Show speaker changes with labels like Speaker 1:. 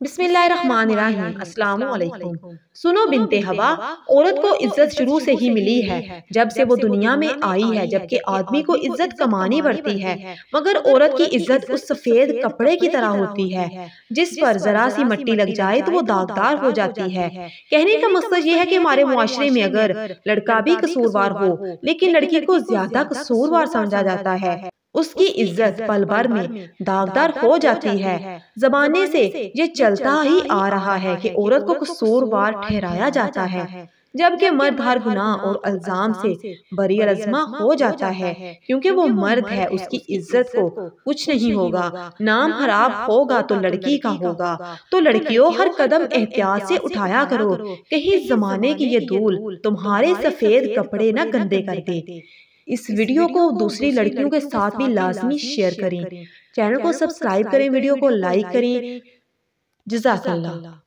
Speaker 1: بسم اللہ الرحمن الرحیم۔ السلام علیکم۔ سنو بنت ہوا، عورت کو عزت شروع سے ہی ملی ہے جب سے وہ دنیا میں آئی ہے، جبکہ آدمی کو عزت کمانی پڑتی ہے، مگر عورت کی عزت اس سفید کپڑے کی طرح ہوتی ہے جس پر ذرا سی مٹی لگ جائے تو وہ داغدار ہو جاتی ہے۔ کہنے کا مقصد یہ ہے کہ ہمارے معاشرے میں اگر لڑکا بھی قصوروار ہو لیکن لڑکی کو زیادہ قصوروار سمجھا جاتا ہے، اس کی عزت پل بھر میں داغدار ہو جاتی ہے۔ زمانے سے یہ چلتا ہی آ رہا ہے کہ عورت کو قصوروار ٹھہرایا جاتا ہے، جبکہ مرد ہر گناہ اور الزام سے بری الزمہ ہو جاتا ہے، کیونکہ وہ مرد ہے، اس کی عزت کو کچھ نہیں ہوگا۔ نام خراب ہوگا تو لڑکی کا ہوگا۔ تو لڑکیوں، ہر قدم احتیاط سے اٹھایا کرو، کہیں زمانے کی یہ دھول تمہارے سفید کپڑے نہ گندے کر دے۔ اس ویڈیو کو دوسری لڑکیوں کے ساتھ بھی لازمی شیئر کریں، چینل کو سبسکرائب کریں، ویڈیو کو لائک کریں۔ جزاک اللہ۔